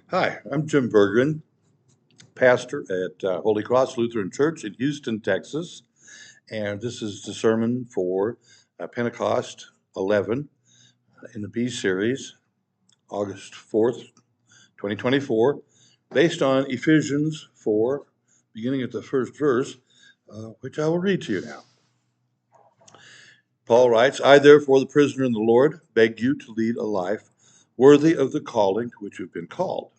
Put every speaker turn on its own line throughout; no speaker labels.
Hi, I'm Jim Berggren, pastor at Holy Cross Lutheran Church in Houston, Texas, and this is the sermon for Pentecost 11 in the B series, August 4th, 2024, based on Ephesians 4, beginning at the first verse, which I will read to you now. Paul writes, I, therefore, the prisoner in the Lord, beg you to lead a life worthy of the calling to which you've been called,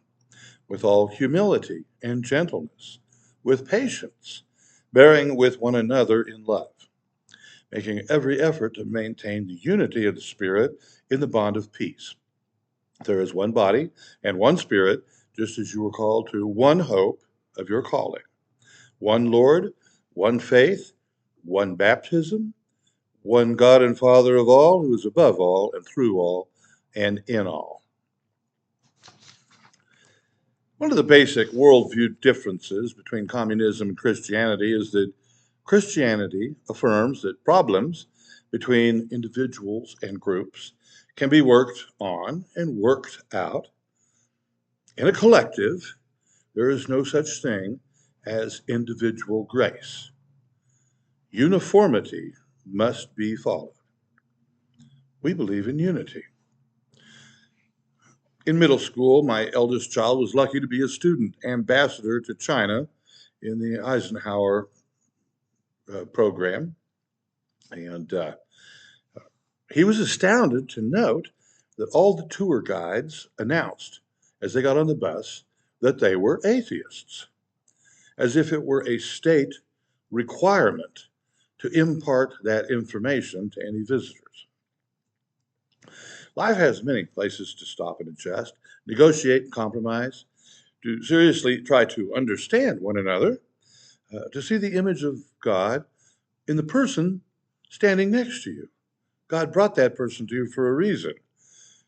with all humility and gentleness, with patience, bearing with one another in love, making every effort to maintain the unity of the Spirit in the bond of peace. There is one body and one Spirit, just as you were called to one hope of your calling, one Lord, one faith, one baptism, one God and Father of all, who is above all and through all and in all. One of the basic worldview differences between communism and Christianity is that Christianity affirms that problems between individuals and groups can be worked on and worked out. In a collective, there is no such thing as individual grace. Uniformity must be followed. We believe in unity. In middle school, my eldest child was lucky to be a student ambassador to China in the Eisenhower program. And he was astounded to note that all the tour guides announced as they got on the bus that they were atheists, as if it were a state requirement to impart that information to any visitors. Life has many places to stop and adjust, negotiate and compromise, to seriously try to understand one another, to see the image of God in the person standing next to you. God brought that person to you for a reason.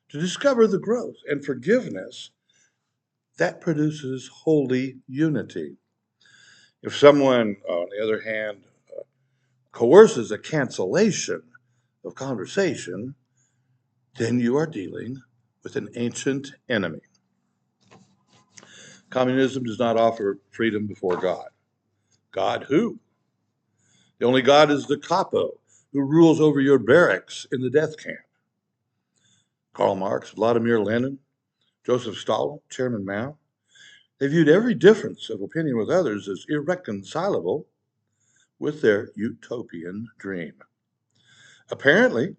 To discover the growth and forgiveness that produces holy unity. If someone, on the other hand, coerces a cancellation of conversation, then you are dealing with an ancient enemy. Communism does not offer freedom before God. God who? The only God is the capo who rules over your barracks in the death camp. Karl Marx, Vladimir Lenin, Joseph Stalin, Chairman Mao, they viewed every difference of opinion with others as irreconcilable with their utopian dream. Apparently,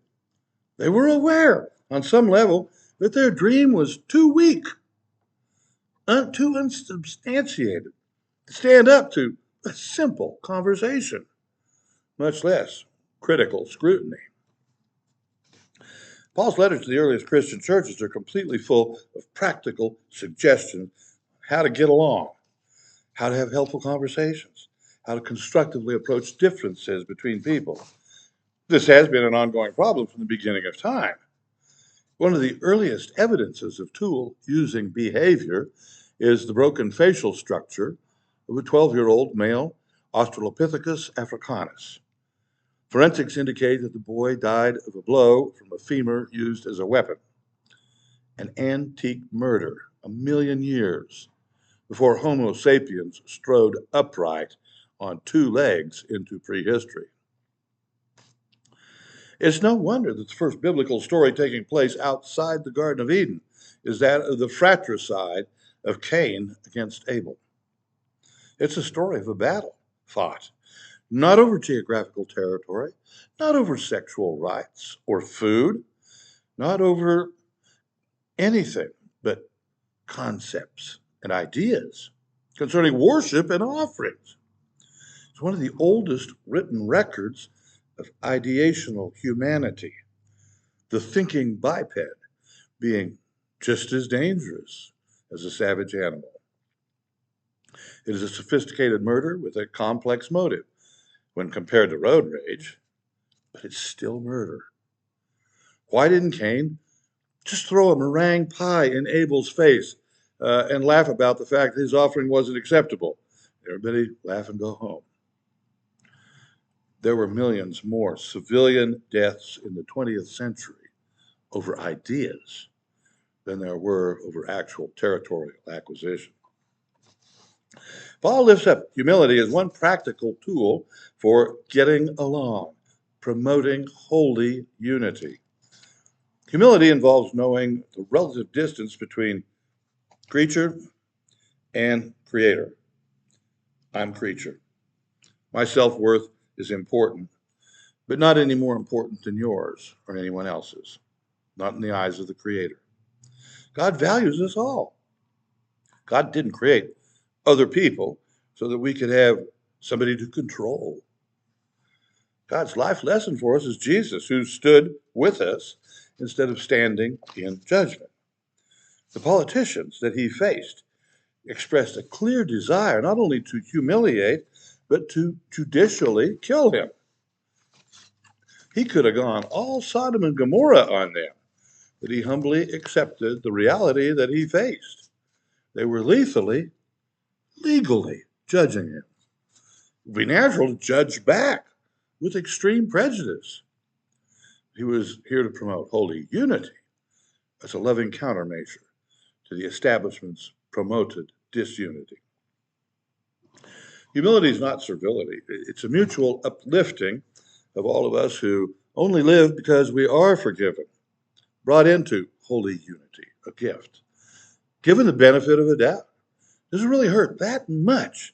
they were aware on some level that their dream was too weak, too unsubstantiated to stand up to a simple conversation, much less critical scrutiny. Paul's letters to the earliest Christian churches are completely full of practical suggestions how to get along, how to have helpful conversations, how to constructively approach differences between people. This has been an ongoing problem from the beginning of time. One of the earliest evidences of tool using behavior is the broken facial structure of a 12-year-old male Australopithecus africanus. Forensics indicate that the boy died of a blow from a femur used as a weapon. An antique murder, a million years before Homo sapiens strode upright on two legs into prehistory. It's no wonder that the first biblical story taking place outside the Garden of Eden is that of the fratricide of Cain against Abel. It's a story of a battle fought, not over geographical territory, not over sexual rights or food, not over anything but concepts and ideas concerning worship and offerings. It's one of the oldest written records of ideational humanity, the thinking biped being just as dangerous as a savage animal. It is a sophisticated murder with a complex motive when compared to road rage, but it's still murder. Why didn't Cain just throw a meringue pie in Abel's face and laugh about the fact that his offering wasn't acceptable? Everybody laugh and go home. There were millions more civilian deaths in the 20th century over ideas than there were over actual territorial acquisition. Paul lifts up humility as one practical tool for getting along, promoting holy unity. Humility involves knowing the relative distance between creature and creator. I'm creature. My self-worth is important, but not any more important than yours or anyone else's, not in the eyes of the creator. God values us all. God didn't create other people so that we could have somebody to control. God's life lesson for us is Jesus, who stood with us instead of standing in judgment. The politicians that he faced expressed a clear desire not only to humiliate, but to judicially kill him. He could have gone all Sodom and Gomorrah on them, but he humbly accepted the reality that he faced. They were legally judging him. It would be natural to judge back with extreme prejudice. He was here to promote holy unity as a loving countermeasure to the establishment's promoted disunity. Humility is not servility. It's a mutual uplifting of all of us who only live because we are forgiven, brought into holy unity, a gift, given the benefit of a doubt. Does it really hurt that much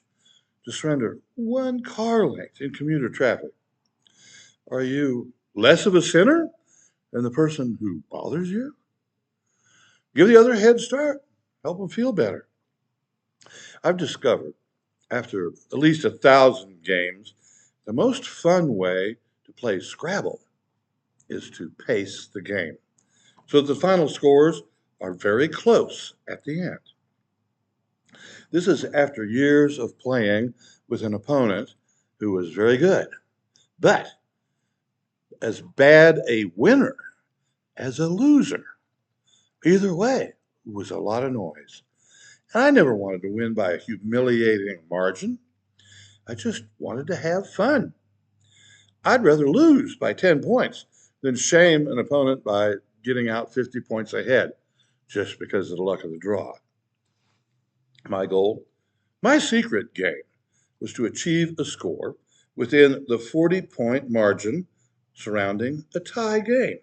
to surrender one car length in commuter traffic? Are you less of a sinner than the person who bothers you? Give the other a head start. Help them feel better. I've discovered, after at least 1,000 games, the most fun way to play Scrabble is to pace the game so that the final scores are very close at the end. This is after years of playing with an opponent who was very good, but as bad a winner as a loser. Either way, it was a lot of noise. And I never wanted to win by a humiliating margin. I just wanted to have fun. I'd rather lose by 10 points than shame an opponent by getting out 50 points ahead just because of the luck of the draw. My goal, my secret game, was to achieve a score within the 40-point margin surrounding a tie game.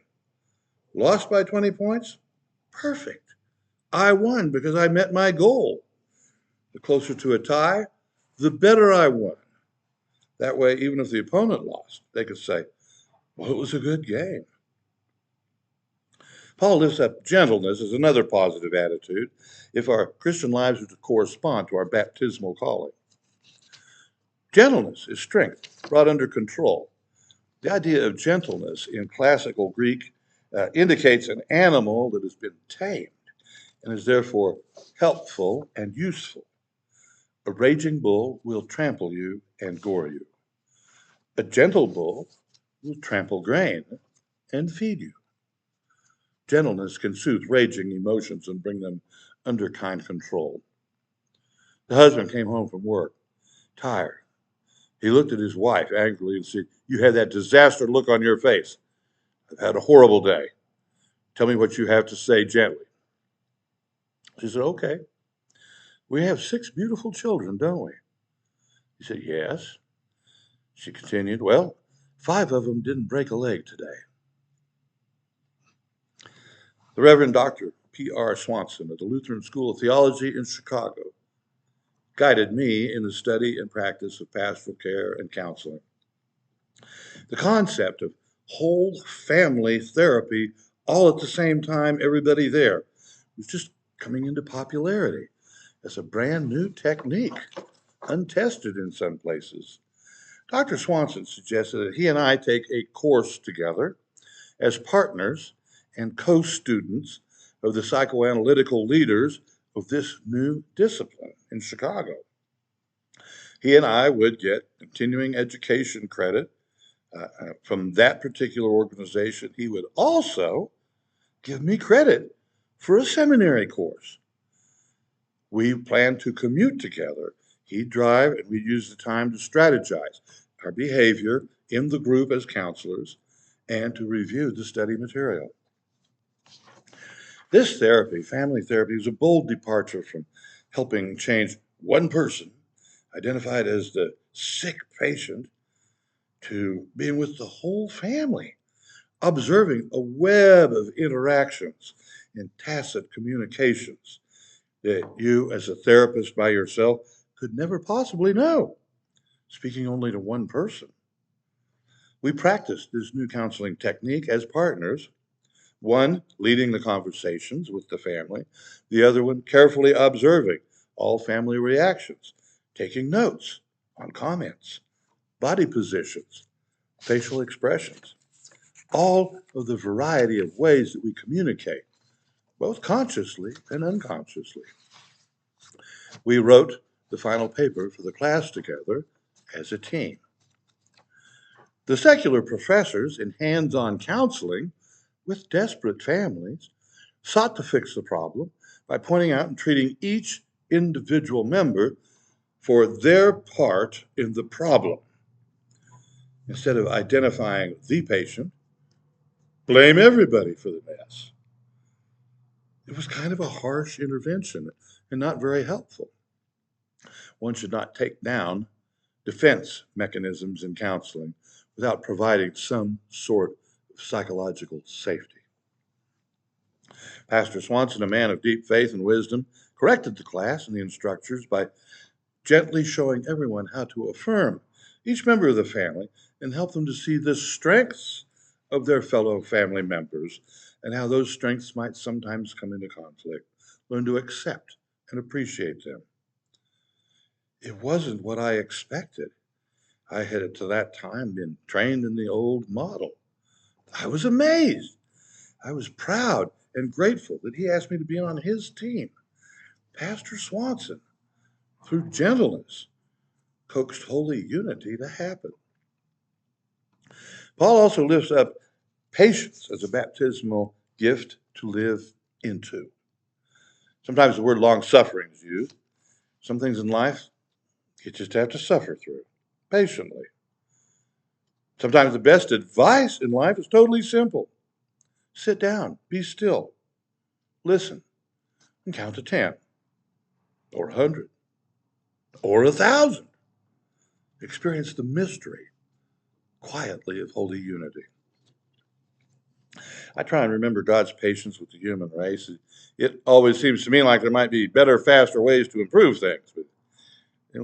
Lost by 20 points? Perfect. I won because I met my goal. The closer to a tie, the better I won. That way, even if the opponent lost, they could say, well, it was a good game. Paul lifts up gentleness as another positive attitude if our Christian lives are to correspond to our baptismal calling. Gentleness is strength brought under control. The idea of gentleness in classical Greek indicates an animal that has been tamed and is therefore helpful and useful. A raging bull will trample you and gore you. A gentle bull will trample grain and feed you. Gentleness can soothe raging emotions and bring them under kind control. The husband came home from work, tired. He looked at his wife angrily and said, "You have that disaster look on your face. I've had a horrible day. Tell me what you have to say gently." She said, "Okay. We have 6 beautiful children, don't we?" He said, "Yes." She continued, "Well, 5 of them didn't break a leg today." The Reverend Dr. P.R. Swanson of the Lutheran School of Theology in Chicago guided me in the study and practice of pastoral care and counseling. The concept of whole family therapy all at the same time, everybody there, was just coming into popularity as a brand new technique, untested in some places. Dr. Swanson suggested that he and I take a course together as partners and co-students of the psychoanalytical leaders of this new discipline in Chicago. He and I would get continuing education credit from that particular organization. He would also give me credit for a seminary course. We planned to commute together. He'd drive, and we'd use the time to strategize our behavior in the group as counselors and to review the study material. This therapy, family therapy, is a bold departure from helping change one person, identified as the sick patient, to being with the whole family, observing a web of interactions and tacit communications that you, as a therapist by yourself, could never possibly know, speaking only to one person. We practiced this new counseling technique as partners, one leading the conversations with the family, the other one carefully observing all family reactions, taking notes on comments, body positions, facial expressions, all of the variety of ways that we communicate, both consciously and unconsciously. We wrote the final paper for the class together as a team. The secular professors in hands on counseling with desperate families sought to fix the problem by pointing out and treating each individual member for their part in the problem. Instead of identifying the patient, blame everybody for the mess. It was kind of a harsh intervention and not very helpful. One should not take down defense mechanisms in counseling without providing some sort of psychological safety. Pastor Swanson, a man of deep faith and wisdom, corrected the class and the instructors by gently showing everyone how to affirm each member of the family and help them to see the strengths of their fellow family members and how those strengths might sometimes come into conflict. Learn to accept and appreciate them. It wasn't what I expected. I had to that time been trained in the old model. I was amazed. I was proud and grateful that he asked me to be on his team. Pastor Swanson, through gentleness, coaxed holy unity to happen. Paul also lifts up patience as a baptismal gift to live into. Sometimes the word long suffering is used. Some things in life you just have to suffer through patiently. Sometimes the best advice in life is totally simple. Sit down, be still, listen, and count to 10, or 100, or 1,000. Experience the mystery quietly of holy unity. I try and remember God's patience with the human race. It always seems to me like there might be better, faster ways to improve things. But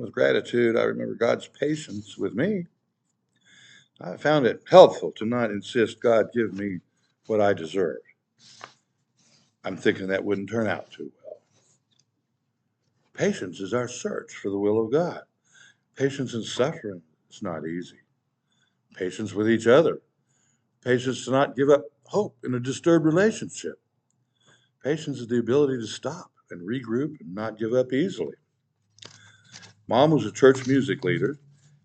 with gratitude, I remember God's patience with me. I found it helpful to not insist God give me what I deserve. I'm thinking that wouldn't turn out too well. Patience is our search for the will of God. Patience in suffering is not easy. Patience with each other. Patience to not give up hope in a disturbed relationship. Patience is the ability to stop and regroup and not give up easily. Mom was a church music leader.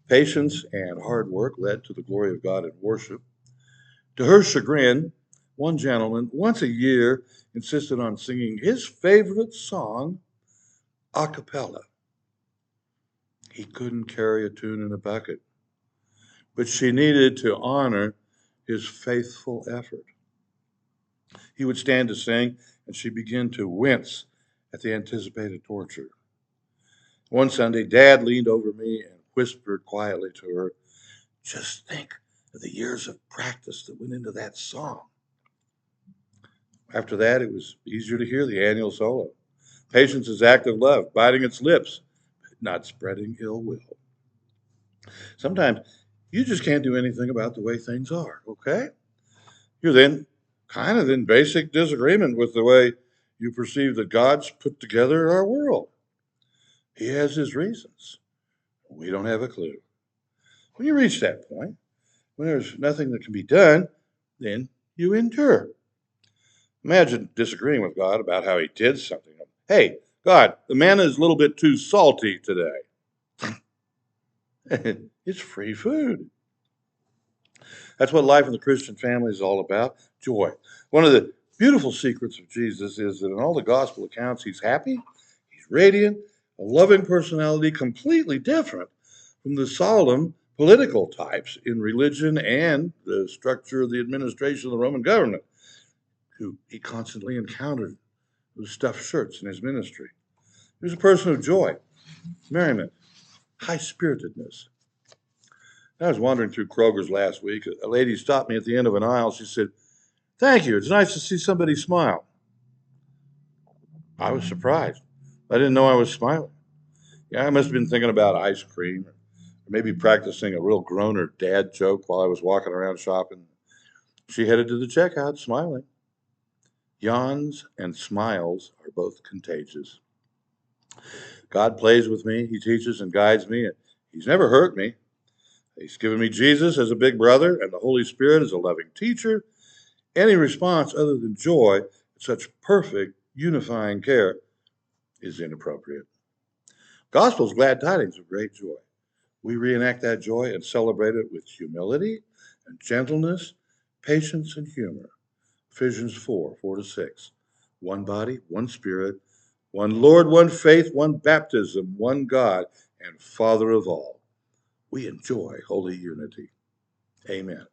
Patience and hard work led to the glory of God in worship. To her chagrin, one gentleman once a year insisted on singing his favorite song a cappella. He couldn't carry a tune in a bucket, but she needed to honor his faithful effort. He would stand to sing, and she'd begin to wince at the anticipated torture. One Sunday, Dad leaned over me and whispered quietly to her, "Just think of the years of practice that went into that song." After that, it was easier to hear the annual solo. Patience is active love, biting its lips, but not spreading ill will. Sometimes you just can't do anything about the way things are, okay? You're then kind of in basic disagreement with the way you perceive that God's put together our world. He has his reasons. We don't have a clue. When you reach that point, when there's nothing that can be done, then you endure. Imagine disagreeing with God about how he did something. Hey, God, the manna is a little bit too salty today. It's free food. That's what life in the Christian family is all about, joy. One of the beautiful secrets of Jesus is that in all the gospel accounts, he's happy, he's radiant, a loving personality, completely different from the solemn political types in religion and the structure of the administration of the Roman government. who he constantly encountered with stuffed shirts in his ministry. He was a person of joy, merriment, high-spiritedness. I was wandering through Kroger's last week. A lady stopped me at the end of an aisle. She said, "Thank you. It's nice to see somebody smile." I was surprised. I didn't know I was smiling. Yeah, I must have been thinking about ice cream, or maybe practicing a real groaner dad joke while I was walking around shopping. She headed to the checkout smiling. Yawns and smiles are both contagious. God plays with me. He teaches and guides me. And he's never hurt me. He's given me Jesus as a big brother and the Holy Spirit as a loving teacher. Any response other than joy at such perfect unifying care is inappropriate. Gospel's glad tidings of great joy. We reenact that joy and celebrate it with humility and gentleness, patience and humor. Ephesians 4:4-6. One body, one spirit, one Lord, one faith, one baptism, one God, and Father of all. We enjoy holy unity. Amen.